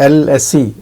LSE,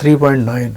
3.9,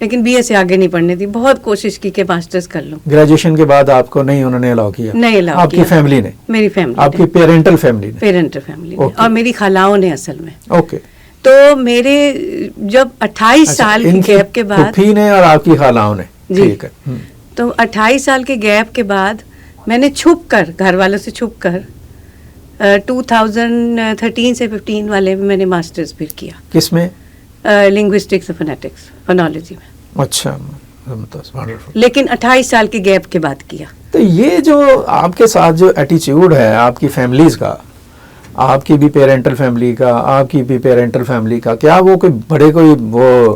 لیکن BA سے آگے نہیں پڑھنے دی. بہت کوشش کی کہ ماسٹرز کر لوں. گریجویشن کے بعد آپ کو نہیں انہوں نے الاؤ کیا؟ نہیں الاؤ آپ کی فیملی نے؟ میری فیملی, آپ کی پیرنٹل فیملی نے؟ پیرنٹل فیملی نے, اور میری خالاؤں نے اصل میں. اوکے. تو میرے جب 28 سال کے گیپ کے بعد, پھوپھی نے اور آپ کی خالاؤں نے, ٹھیک ہے, تو 28 سال کے گیپ کے بعد میں نے چھپ کر, گھر والوں سے چھپ کر 2013 سے 15 والے میں نے ماسٹرز بھی کیا. کس میں؟ لنگوسٹکس اور فونیٹکس, فونالوجی میں. اچھا, لیکن 28 سال کے گیپ کے بعد کیا. تو یہ جو آپ کے ساتھ جو ایٹیچیوڈ ہے آپ کی فیملیز کا, آپ کی بھی پیرنٹل فیملی کا, آپ کی بھی پیرنٹل فیملی کا, کیا وہ کوئی بڑے کوئی وہ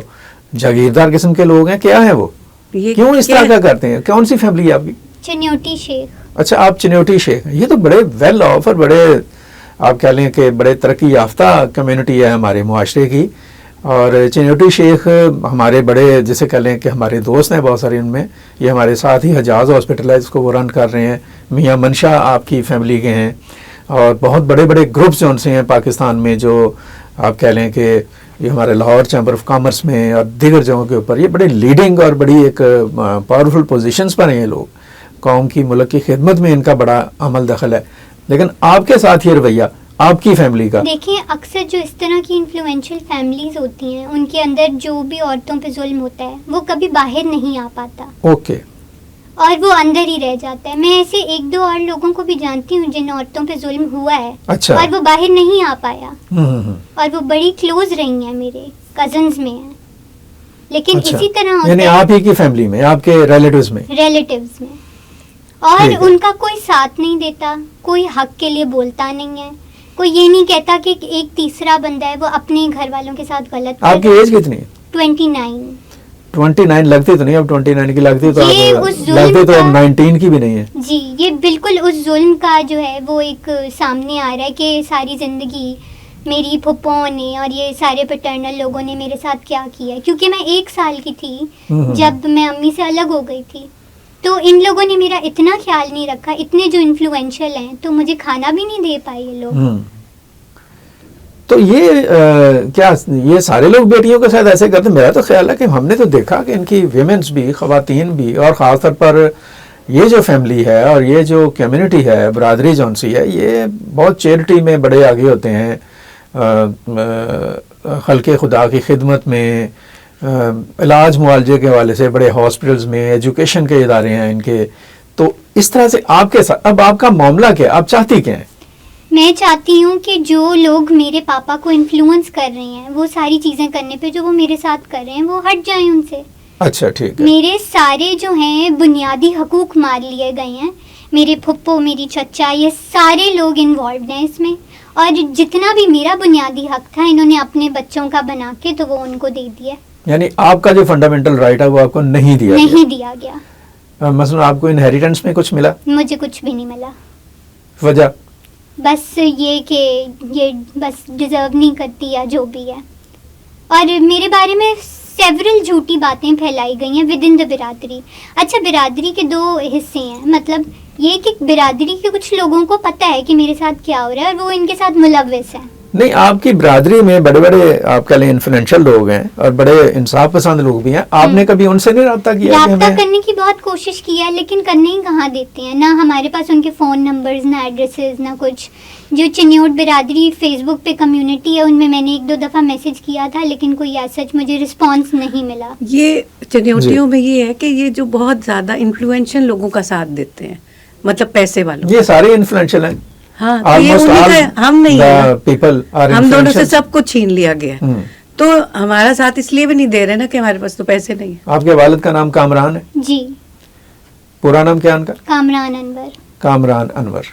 جاگیردار قسم کے لوگ ہیں, کیا ہیں وہ, کیوں اس طرح کا کرتے ہیں؟ کون سی فیملی ہے آپ کی؟ چنیوٹی شیخ. اچھا, آپ چنیوٹی شیخ ہیں. یہ تو بڑے ویل آف اور بڑے آپ کہہ لیں کہ بڑے ترقی یافتہ کمیونٹی ہے ہمارے معاشرے کی. اور چنیوٹی شیخ ہمارے بڑے جیسے کہہ لیں کہ ہمارے دوست ہیں بہت سارے ان میں. یہ ہمارے ساتھ ہی حجاز ہاسپٹل ہے جس کو وہ رن کر رہے ہیں. میاں منشا آپ کی فیملی کے ہیں, اور بہت بڑے بڑے گروپس جو ان سے ہیں پاکستان میں, جو آپ کہہ لیں کہ یہ ہمارے لاہور چیمبر آف کامرس میں اور دیگر جگہوں کے اوپر یہ بڑے لیڈنگ اور بڑی ایک پاورفل پوزیشنز پر ہیں یہ لوگ. قوم کی, ملک کی خدمت میں ان کا بڑا عمل دخل ہے. لیکن آپ کے ساتھ یہ رویہ آپ کی فیملی کا؟ دیکھیں, اکثر جو اس طرح کی انفلوئنشل فیملیز ہوتی ہیں ان کے اندر جو بھی عورتوں پہ ظلم ہوتا ہے وہ کبھی باہر نہیں آ پاتا. اوکے. اور وہ اندر ہی رہ جاتا ہے. میں ایسے 1-2 اور لوگوں کو بھی جانتی ہوں جن عورتوں پہ ظلم ہوا ہے. اچھا. اور وہ باہر نہیں آ پایا, اور وہ بڑی کلوز رہی ہیں, میرے کزنز میں ہیں. لیکن اچھا. اسی طرح ہوتا یعنی ہے آپ ہی کی فیملی میں, آپ کے ریلیٹیوز میں اور ان کا کوئی ساتھ نہیں دیتا, کوئی حق کے لیے بولتا نہیں ہے, کوئی یہ نہیں کہتا کہ ایک تیسرا بندہ ہے وہ اپنے گھر والوں کے ساتھ غلط. آپ کی ایج کتنی ہے؟ 29 لگتی تو نہیں, اب 29 کی لگتی تو لگتی تو اب 19 کی بھی نہیں ہے. جی, یہ بالکل اس ظلم کا جو ہے وہ ایک سامنے آ رہا ہے کہ ساری زندگی میری پھپھوں نے اور یہ سارے پیٹرنل لوگوں نے میرے ساتھ کیا کیا ہے. کیونکہ میں 1 سال کی تھی جب میں امی سے الگ ہو گئی تھی, تو ان لوگوں نے میرا اتنا خیال نہیں رکھا. اتنے جو انفلوئنشل ہیں تو مجھے کھانا بھی نہیں دے پائے یہ لوگ. تو یہ کیا یہ سارے لوگ بیٹیوں کے ساتھ ایسے کرتے؟ میرا تو خیال ہے کہ ہم نے تو دیکھا کہ ان کی ویمنس بھی, خواتین بھی, اور خاص طور پر یہ جو فیملی ہے اور یہ جو کمیونٹی ہے, برادری جون سی ہے, یہ بہت چیریٹی میں بڑے آگے ہوتے ہیں, خلق خدا کی خدمت میں, علاج معالجے کے حوالے سے بڑے ہاسپٹلز میں, ایجوکیشن کے ادارے ہیں ان کے. تو اس طرح سے آپ کے ساتھ اب آپ کا معاملہ کیا, آپ چاہتی کیا ہیں؟ میں چاہتی ہوں کہ جو لوگ میرے پاپا کو انفلوئنس کر رہے ہیں وہ ساری چیزیں کرنے پہ جو وہ میرے ساتھ کر رہے ہیں وہ ہٹ جائیں ان سے. اچھا, ٹھیک ہے. میرے سارے جو ہیں بنیادی حقوق مار لیے گئے ہیں. میرے پھپھو, میری چچا, یہ سارے لوگ انوالوڈ ہیں اس میں, اور جتنا بھی میرا بنیادی حق تھا انہوں نے اپنے بچوں کا بنا کے تو وہ ان کو دے دیا. یعنی آپ کا جو فنڈامنٹل رائٹ ہے وہ آپ کو نہیں دیا گیا. مثلا آپ کو انہیریٹنس میں کچھ ملا؟ مجھے کچھ بھی نہیں ملا. وجہ بس یہ کہ یہ بس ڈیزرو نہیں کرتی یا جو بھی ہے. اور میرے بارے میں سیورل جھوٹی باتیں پھیلائی گئی ہیں ود ان دا برادری. اچھا, برادری کے 2 حصے ہیں. مطلب یہ کہ برادری کے کچھ لوگوں کو پتہ ہے کہ میرے ساتھ کیا ہو رہا ہے اور وہ ان کے ساتھ ملوث ہیں. نہیں, آپ کی برادری میں بڑے بڑے آپ کہہ لیں انفلوئنشل لوگ ہیں اور بڑے انصاف پسند لوگ بھی ہیں. آپ نے کبھی ان سے نہیں رابطہ کیا؟ رابطہ کرنے کی بہت کوشش کی ہے لیکن کرنے ہی کہاں دیتے ہیں. نہ ہمارے پاس ان کے فون نمبرز, نہ ایڈریسز, نہ کچھ. جو چنیوٹ برادری فیس بک پہ کمیونٹی ہے ان میں میں نے 1-2 دفعہ میسج کیا تھا لیکن کوئی ایسا مجھے رسپانس نہیں ملا. یہ چنیوٹیوں میں یہ ہے کہ یہ جو بہت زیادہ انفلوئنشل لوگوں کا ساتھ دیتے ہیں, مطلب پیسے والوں. یہ سارے انفلوئنشل ہیں. ہاں, ہم نہیں ہیں, ہم دونوں سے سب کچھ چھین لیا گیا. تو ہمارا ساتھ اس لیے بھی نہیں دے رہے نا کہ ہمارے پاس تو پیسے نہیں ہیں. آپ کے والد کا نام کامران ہے؟ جی. پورا نام کیا ان کا؟ کامران انور.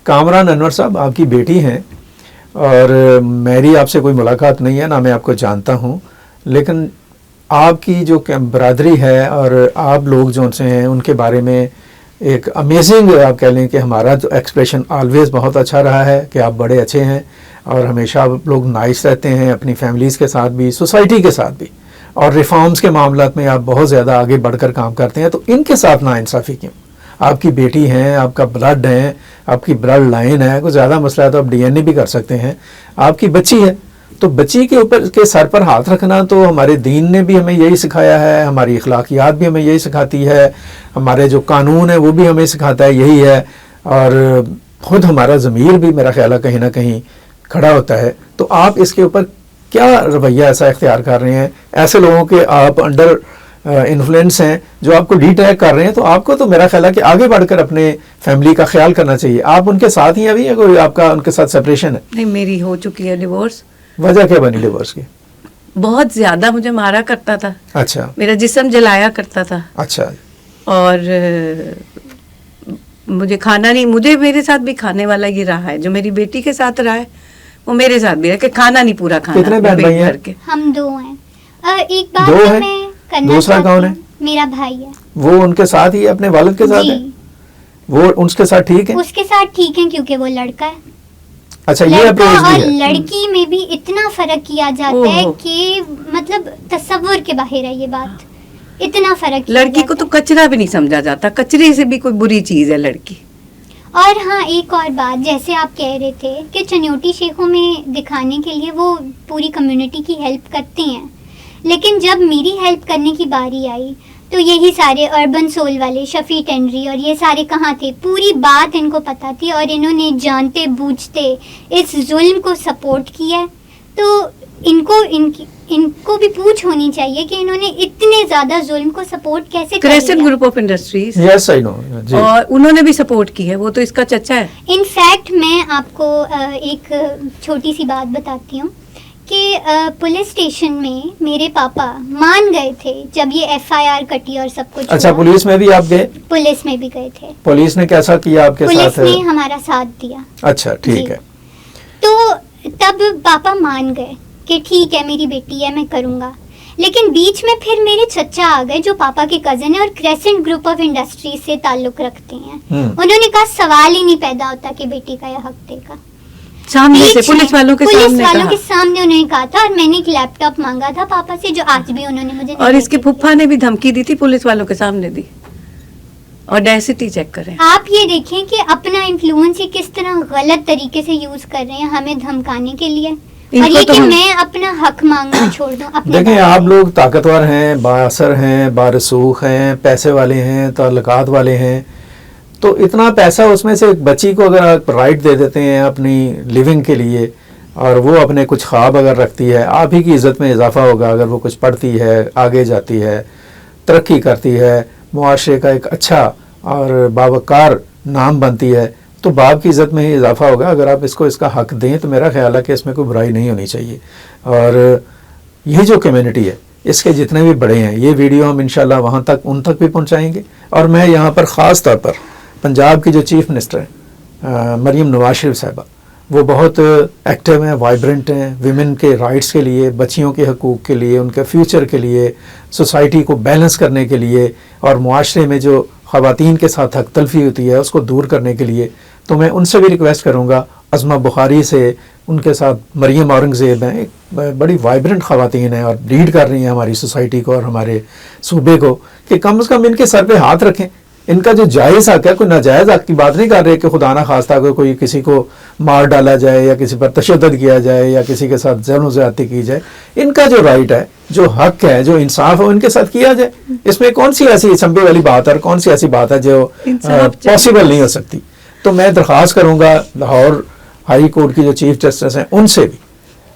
کامران انور صاحب آپ کی بیٹی ہیں, اور میری آپ سے کوئی ملاقات نہیں ہے, نہ میں آپ کو جانتا ہوں, لیکن آپ کی جو برادری ہے اور آپ لوگ جو سے ہیں ان کے بارے میں ایک امیزنگ آپ کہہ لیں کہ ہمارا جو ایکسپریشن آلویز بہت اچھا رہا ہے کہ آپ بڑے اچھے ہیں اور ہمیشہ آپ لوگ نائس رہتے ہیں اپنی فیملیز کے ساتھ بھی, سوسائٹی کے ساتھ بھی, اور ریفارمز کے معاملات میں آپ بہت زیادہ آگے بڑھ کر کام کرتے ہیں. تو ان کے ساتھ ناانصافی کیوں؟ آپ کی بیٹی ہیں, آپ کا بلڈ ہے, آپ کی بلڈ لائن ہے, کوئی زیادہ مسئلہ ہے تو آپ DNA بھی کر سکتے ہیں. آپ کی بچی ہے تو بچی کے اوپر کے سر پر ہاتھ رکھنا تو ہمارے دین نے بھی ہمیں یہی سکھایا ہے, ہماری اخلاقیات بھی ہمیں یہی سکھاتی ہے, ہمارے جو قانون ہے وہ بھی ہمیں سکھاتا ہے یہی ہے, اور خود ہمارا ضمیر بھی میرا خیال ہے کہیں نہ کہیں کھڑا ہوتا ہے. تو آپ اس کے اوپر کیا رویہ ایسا اختیار کر رہے ہیں ایسے لوگوں کے آپ انڈر انفلوئنس ہیں جو آپ کو ڈی ٹیگ کر رہے ہیں؟ تو آپ کو تو میرا خیال ہے کہ آگے بڑھ کر اپنے فیملی کا خیال کرنا چاہیے. آپ ان کے ساتھ ہی ابھی کوئی آپ کا ان کے ساتھ سپریشن ہے؟ نہیں, میری ہو چکی ہے ڈیورس. وجہ کیا بنی ڈیورس کی؟ بہت زیادہ مجھے مارا کرتا تھا. اچھا. میرا جسم جلایا کرتا تھا. اچھا. اور مجھے کھانا نہیں, مجھے میرے ساتھ بھی کھانے والا یہ رہا ہے جو میری بیٹی کے ساتھ رہا ہے وہ میرے ساتھ بھی رہا کہ کھانا نہیں پورا کھانا. کتنے بہن بھائی ہیں؟ ہم 2 ہیں. ایک بات دو جو ہیں؟ میں کرنا دوسرا کون ہے؟ میرا بھائی ہے. وہ ان کے ساتھ ہی اپنے والد کے ساتھ ہے؟ وہ اس کے ساتھ ٹھیک ہے؟ اس کے ساتھ ٹھیک ہے کیونکہ وہ لڑکا ہے. اچھا, یہ لڑکا اپروچ اور بھی ہے. لڑکی میں بھی اتنا فرق کیا جاتا ہے کہ مطلب تصور کے باہر ہے یہ بات. اتنا فرق. لڑکی کو تو کچرا بھی نہیں سمجھا جاتا, کچرے سے بھی کوئی بری چیز ہے لڑکی. اور ہاں ایک اور بات, جیسے آپ کہہ رہے تھے کہ چنوٹی شیخوں میں دکھانے کے لیے وہ پوری کمیونٹی کی ہیلپ کرتے ہیں, لیکن جب میری ہیلپ کرنے کی باری آئی تو یہی سارے اربن سول والے, شفیع ٹینری اور یہ سارے کہاں تھے؟ پوری بات ان کو پتہ تھی اور انہوں نے جانتے بوجھتے اس ظلم کو سپورٹ کیا. تو ان کو بھی پوچھ ہونی چاہیے کہ انہوں نے اتنے زیادہ ظلم کو سپورٹ کیسے کر کریسنٹ گروپ آف انڈسٹریز. یس آئی نو. اور انہوں نے بھی سپورٹ کی ہے, وہ تو اس کا چچا ہے. ان فیکٹ میں آپ کو ایک چھوٹی سی بات بتاتی ہوں کہ پولیس اسٹیشن میں میرے پاپا مان گئے تھے جب یہ FIR کٹی اور سب کچھ. اچھا, پولیس میں بھی آپ گئے؟ پولیس میں بھی گئے تھے. پولیس نے کیسا کیا آپ کے ساتھ؟ پولیس نے ہمارا ساتھ دیا. اچھا, ٹھیک ہے. تو تب پاپا مان گئے کہ ٹھیک ہے میری بیٹی ہے میں کروں گا, لیکن بیچ میں پھر میرے چچا آ گئے جو پاپا کے کزن ہیں اور کریسنٹ گروپ آف انڈسٹریز سے تعلق رکھتے ہیں. انہوں نے کہا سوال ہی نہیں پیدا ہوتا کہ بیٹی کا یہ حق دے گا. سامنے سے پولیس والوں کے سامنے انہوں نے کہا تھا, اور میں نے ایک لیپ ٹاپ مانگا تھا پاپا سے جو آج بھی انہوں نے مجھے. اور اس کے پھپھا نے بھی دھمکی دی تھی پولیس والوں کے سامنے دی. اور ڈیسٹی چیک کریں آپ, یہ دیکھیں کہ اپنا انفلوئنس کس طرح غلط طریقے سے یوز کر رہے ہیں ہمیں دھمکانے کے لیے, اور یہ کہ میں اپنا حق مانگنا چھوڑ دوں. دیکھیں, آپ لوگ طاقتور ہیں, بااثر ہیں, بارسوخ ہیں, پیسے والے ہیں, تعلقات والے ہیں, تو اتنا پیسہ اس میں سے ایک بچی کو اگر آپ رائٹ دے دیتے ہیں اپنی لیونگ کے لیے, اور وہ اپنے کچھ خواب اگر رکھتی ہے, آپ ہی کی عزت میں اضافہ ہوگا اگر وہ کچھ پڑھتی ہے, آگے جاتی ہے, ترقی کرتی ہے, معاشرے کا ایک اچھا اور باوقار نام بنتی ہے, تو باپ کی عزت میں ہی اضافہ ہوگا. اگر آپ اس کو اس کا حق دیں تو میرا خیال ہے کہ اس میں کوئی برائی نہیں ہونی چاہیے. اور یہ جو کمیونٹی ہے اس کے جتنے بھی بڑے ہیں, یہ ویڈیو ہم انشاءاللہ وہاں تک ان تک بھی پہنچائیں گے. اور میں یہاں پر خاص طور پر پنجاب کی جو چیف منسٹر ہیں مریم نواز شریف صاحبہ, وہ بہت ایکٹیو ہیں, وائبرنٹ ہیں ویمن کے رائٹس کے لیے, بچیوں کے حقوق کے لیے, ان کے فیوچر کے لیے, سوسائٹی کو بیلنس کرنے کے لیے, اور معاشرے میں جو خواتین کے ساتھ حق تلفی ہوتی ہے اس کو دور کرنے کے لیے. تو میں ان سے بھی ریکویسٹ کروں گا, عظمہ بخاری سے, ان کے ساتھ مریم اورنگزیب ہیں, ایک بڑی وائبرنٹ خواتین ہیں اور لیڈ کر رہی ہیں ہماری سوسائٹی کو اور ہمارے صوبے کو, کہ کم از کم ان کے سر پہ ہاتھ رکھیں. ان کا جو جائز حق ہے, کوئی ناجائز حق کی بات نہیں کر رہے کہ خدا نہ خواستہ کوئی کسی کو مار ڈالا جائے یا کسی پر تشدد کیا جائے یا کسی کے ساتھ ظلم و زیادتی کی جائے. ان کا جو رائٹ ہے, جو حق ہے, جو انصاف ہے, ان کے ساتھ کیا جائے. اس میں کون سی ایسی اسمبلی والی بات ہے اور کون سی ایسی بات ہے جو پاسبل نہیں ہو سکتی. تو میں درخواست کروں گا لاہور ہائی کورٹ کی جو چیف جسٹس ہیں ان سے بھی,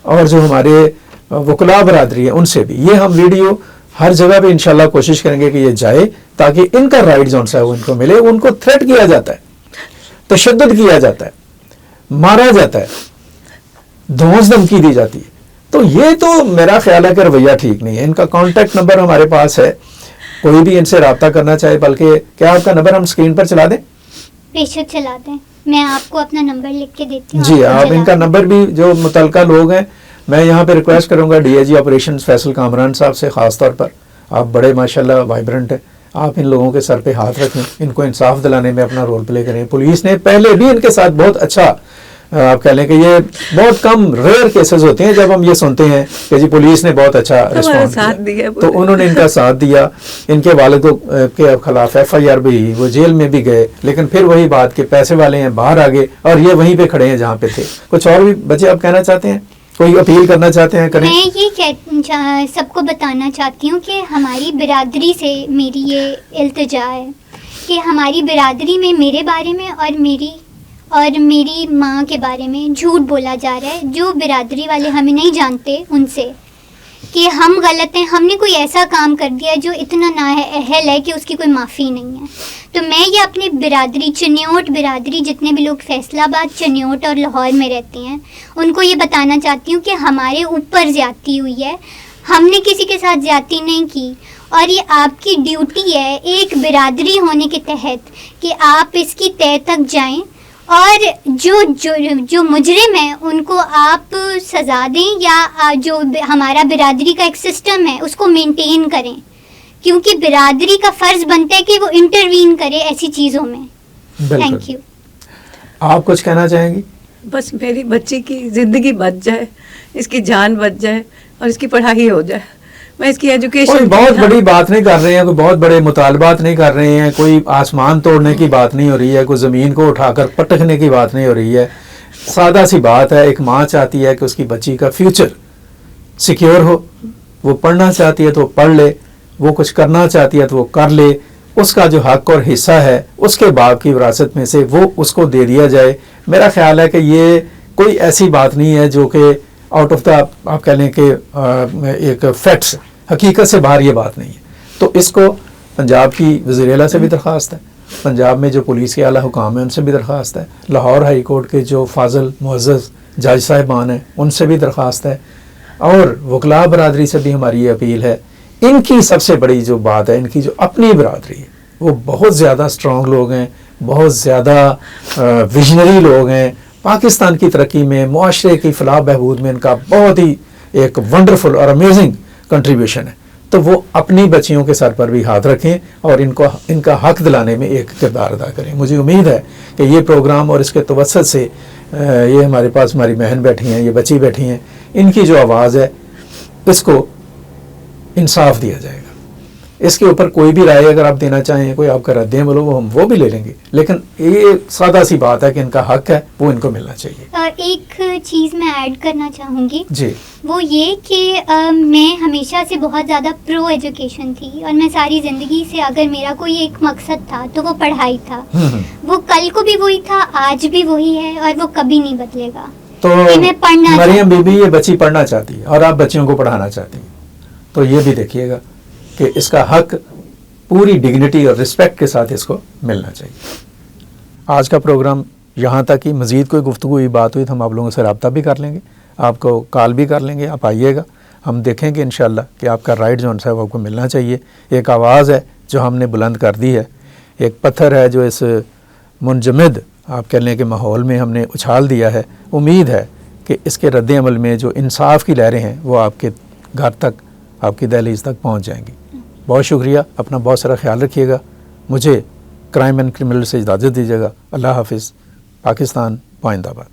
اور جو ہمارے وکلاء برادری ہے ان سے بھی, یہ ہم ویڈیو ہر جگہ پہ انشاءاللہ کوشش کریں گے کہ یہ جائے, تاکہ ان کا رائٹ جو ہے وہ ان کو ملے. ان کو تھریٹ کیا جاتا ہے, تشدد کیا جاتا ہے, مارا جاتا ہے, دھونس دھمکی دی جاتی ہے. تو یہ تو میرا خیال ہے کہ رویہ ٹھیک نہیں ہے. ان کا کانٹیکٹ نمبر ہمارے پاس ہے, کوئی بھی ان سے رابطہ کرنا چاہے, بلکہ کیا آپ کا نمبر ہم اسکرین پر چلا دیں؟ بے شک چلا دیں, میں آپ کو اپنا نمبر لکھ کے دیتی ہوں. جی, آپ ان کا نمبر بھی, جو متعلقہ لوگ ہیں, میں یہاں پہ ریکویسٹ کروں گا DIG آپریشنز فیصل کامران صاحب سے خاص طور پر, آپ بڑے ماشاءاللہ وائبرنٹ ہیں, آپ ان لوگوں کے سر پہ ہاتھ رکھیں, ان کو انصاف دلانے میں اپنا رول پلے کریں. پولیس نے پہلے بھی ان کے ساتھ بہت اچھا, آپ کہہ لیں کہ یہ بہت کم ریئر کیسز ہوتے ہیں جب ہم یہ سنتے ہیں کہ جی پولیس نے بہت اچھا رسپانس کیا, تو انہوں نے ان کا ساتھ دیا. ان کے والدوں کے خلاف FIR بھی, وہ جیل میں بھی گئے, لیکن پھر وہی بات کہ پیسے والے ہیں باہر آ گئے اور یہ وہیں پہ کھڑے ہیں جہاں پہ تھے. کچھ اور بھی بچے آپ کہنا چاہتے ہیں؟ کوئی اپیل کرنا چاہتے ہیں کریں. میں یہ سب کو بتانا چاہتی ہوں کہ ہماری برادری سے میری یہ التجا ہے کہ ہماری برادری میں میرے بارے میں اور میری ماں کے بارے میں جھوٹ بولا جا رہا ہے. جو برادری والے ہمیں نہیں جانتے ان سے کہ ہم غلط ہیں, ہم نے کوئی ایسا کام کر دیا جو اتنا نااہل ہے کہ اس کی کوئی معافی نہیں ہے. تو میں یہ اپنی برادری, چنیوٹ برادری, جتنے بھی لوگ فیصل آباد, چنیوٹ اور لاہور میں رہتے ہیں, ان کو یہ بتانا چاہتی ہوں کہ ہمارے اوپر زیادتی ہوئی ہے. ہم نے کسی کے ساتھ زیادتی نہیں کی, اور یہ آپ کی ڈیوٹی ہے ایک برادری ہونے کے تحت کہ آپ اس کی تہہ تک جائیں, اور جو مجرم ہیں ان کو آپ سزا دیں, یا جو ہمارا برادری کا ایک سسٹم ہے اس کو مینٹین کریں, کیونکہ برادری کا فرض بنتا ہے کہ وہ انٹروین کرے ایسی چیزوں میں. Thank you. آپ کچھ کہنا چاہیں گی؟ بس میری بچی کی زندگی بچ جائے, اس کی جان بچ جائے اور اس کی پڑھائی ہو جائے. میں اس کی ایجوکیشن, کوئی بہت بڑی بات نہیں کر رہے ہیں, کوئی بہت بڑے مطالبات نہیں کر رہے ہیں, کوئی آسمان توڑنے کی بات نہیں ہو رہی ہے, کوئی زمین کو اٹھا کر پٹکنے کی بات نہیں ہو رہی ہے. سادہ سی بات ہے, ایک ماں چاہتی ہے کہ اس کی بچی کا فیوچر سیکیور ہو, وہ پڑھنا چاہتی ہے تو پڑھ لے, وہ کچھ کرنا چاہتی ہے تو وہ کر لے, اس کا جو حق اور حصہ ہے اس کے باپ کی وراثت میں سے وہ اس کو دے دیا جائے. میرا خیال ہے کہ یہ کوئی ایسی بات نہیں ہے جو کہ آؤٹ آف دا, آپ کہہ لیں کہ ایک فیکٹس, حقیقت سے باہر یہ بات نہیں ہے. تو اس کو پنجاب کی وزیر اعلیٰ سے بھی درخواست ہے, پنجاب میں جو پولیس کے اعلیٰ حکام ہیں ان سے بھی درخواست ہے, لاہور ہائی کورٹ کے جو فاضل معزز جج صاحبان ہیں ان سے بھی درخواست ہے, اور وکلاء برادری سے بھی ہماری یہ اپیل ہے. ان کی سب سے بڑی جو بات ہے, ان کی جو اپنی برادری ہے وہ بہت زیادہ اسٹرانگ لوگ ہیں, بہت زیادہ ویژنری لوگ ہیں. پاکستان کی ترقی میں, معاشرے کی فلاح بہبود میں ان کا بہت ہی ایک ونڈرفل اور امیزنگ کنٹریبیوشن ہے. تو وہ اپنی بچیوں کے سر پر بھی ہاتھ رکھیں اور ان کا حق دلانے میں ایک کردار ادا کریں. مجھے امید ہے کہ یہ پروگرام اور اس کے توسط سے یہ ہمارے پاس ہماری بہن بیٹھی ہیں, یہ بچی بیٹھی ہیں, ان کی جو آواز ہے اس کو انصاف دیا جائے گا. اس کے اوپر کوئی بھی رائے اگر آپ دینا چاہیں, کوئی آپ کا رد عمل ہو, ہم وہ بھی لے لیں گے, لیکن یہ سادہ سی بات ہے کہ ان کا حق ہے وہ ان کو ملنا چاہیے. ایک چیز میں ایڈ کرنا چاہوں گی, جی, وہ یہ کہ میں ہمیشہ سے بہت زیادہ پرو ایجوکیشن تھی, اور میں ساری زندگی سے اگر میرا کوئی ایک مقصد تھا تو وہ پڑھائی تھا. وہ کل کو بھی وہی تھا, آج بھی وہی ہے, اور وہ کبھی نہیں بدلے گا. تو میں پڑھنا, مریم بی بی یہ بچی پڑھنا چاہتی ہے اور آپ بچیوں کو پڑھانا چاہتی ہیں, تو یہ بھی دیکھیے گا کہ اس کا حق پوری ڈگنیٹی اور رسپیکٹ کے ساتھ اس کو ملنا چاہیے. آج کا پروگرام یہاں تک ہی. مزید کوئی گفتگو ہوئی بات ہوئی تو ہم آپ لوگوں سے رابطہ بھی کر لیں گے, آپ کو کال بھی کر لیں گے, آپ آئیے گا, ہم دیکھیں گے انشاءاللہ کہ آپ کا رائٹ جو ہے وہ آپ کو ملنا چاہیے. ایک آواز ہے جو ہم نے بلند کر دی ہے, ایک پتھر ہے جو اس منجمد آپ کہہ لیں کہ ماحول میں ہم نے اچھال دیا ہے. امید ہے کہ اس کے رد عمل میں جو انصاف کی لہریں ہیں وہ آپ کے گھر تک, آپ کی دہلیز تک پہنچ جائیں گی. بہت شکریہ, اپنا بہت سارا خیال رکھیے گا. مجھے کرائم اینڈ کرمنل سے اجازت دیجیے گا. اللہ حافظ. پاکستان پائندہ باد.